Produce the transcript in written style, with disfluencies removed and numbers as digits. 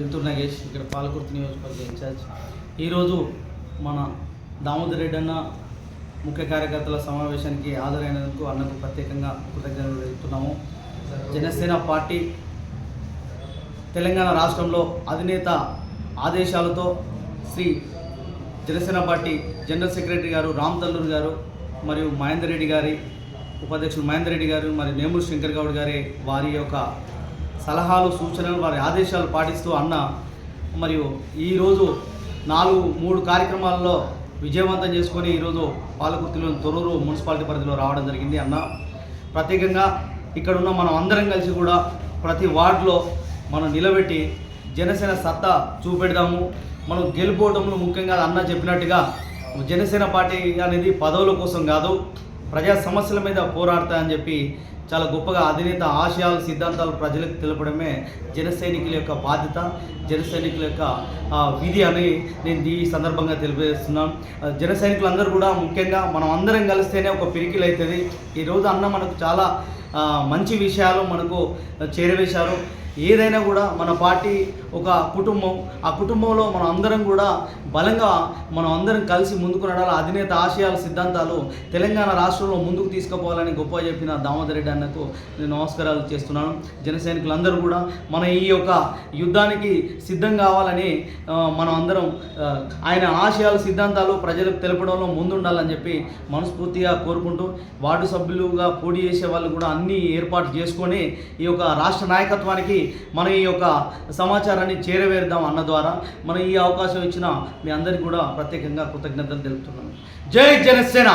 వెలుతురు నగేష్, ఇక్కడ పాలకుర్తి నియోజకవర్గ ఇన్ఛార్జ్. ఈరోజు మన దామోదర్ రెడ్డి అన్న ముఖ్య కార్యకర్తల సమావేశానికి హాజరైనందుకు అన్నకు ప్రత్యేకంగా కృతజ్ఞతలు తెలుపుతున్నాము. జనసేన పార్టీ తెలంగాణ రాష్ట్రంలో అధినేత ఆదేశాలతో Shri Janasena party general secretary గారు రామ్ తల్లూరు గారు మరియు మహేందర్ రెడ్డి గారి ఉపాధ్యక్షులు మహేందర్ రెడ్డి గారు మరియు నేమూరు శంకర్ గౌడ్ గారి వారి యొక్క సలహాలు సూచనలు వారి ఆదేశాలు పాటిస్తూ అన్న మరియు ఈరోజు 3 కార్యక్రమాల్లో విజయవంతం చేసుకొని ఈరోజు పాలకుర్తిలోని తొర్రూరు మున్సిపాలిటీ పరిధిలో రావడం జరిగింది. అన్న ప్రత్యేకంగా ఇక్కడున్న మనం అందరం కలిసి కూడా ప్రతి వార్డులో మనం నిలబెట్టి జనసేన సత్తా చూపెడదాము. మనం గెలుపోవడంలో ముఖ్యంగా అన్న చెప్పినట్టుగా జనసేన పార్టీ అనేది పదవుల కోసం కాదు, ప్రజా సమస్యల మీద పోరాడతా అని చెప్పి చాలా గొప్పగా అధినేత ఆశయాలు సిద్ధాంతాలు ప్రజలకు తెలపడమే జన సైనికుల యొక్క బాధ్యత, జన సైనికుల యొక్క విధి అని నేను ఈ సందర్భంగా తెలియజేస్తున్నాను. జన సైనికులందరూ కూడా ముఖ్యంగా మనం అందరం కలిస్తేనే ఒక పిరికిలు అవుతుంది. ఈరోజు అన్న మనకు చాలా మంచి విషయాలు మనకు చేరవేశారు. ఏదైనా కూడా మన పార్టీ ఒక కుటుంబం, ఆ కుటుంబంలో మనం అందరం కూడా బలంగా మనం అందరం కలిసి ముందుకు నడాలి. అధినేత ఆశయాల సిద్ధాంతాలు తెలంగాణ రాష్ట్రంలో ముందుకు తీసుకుపోవాలని గొప్ప చెప్పిన దామోదర్ రెడ్డి అన్నకు నేను నమస్కారాలు చేస్తున్నాను. జన సైనికులందరూ కూడా మన ఈ యొక్క యుద్ధానికి సిద్ధం కావాలని మనం అందరం ఆయన ఆశయాల సిద్ధాంతాలు ప్రజలకు తెలపడంలో ముందుండాలని చెప్పి మనస్ఫూర్తిగా కోరుకుంటూ వార్డు సభ్యులుగా పోటీ చేసే వాళ్ళు కూడా అన్ని ఏర్పాటు చేసుకొని ఈ యొక్క రాష్ట్ర నాయకత్వానికి మన ఈ యొక్క సమాచారాన్ని చేరవేద్దాం అన్న ద్వారా మన ఈ అవకాశం ఇచ్చిన మీ అందరికీ కూడా ప్రత్యేకంగా కృతజ్ఞతలు తెలుపుతున్నాను. జై జనసేన.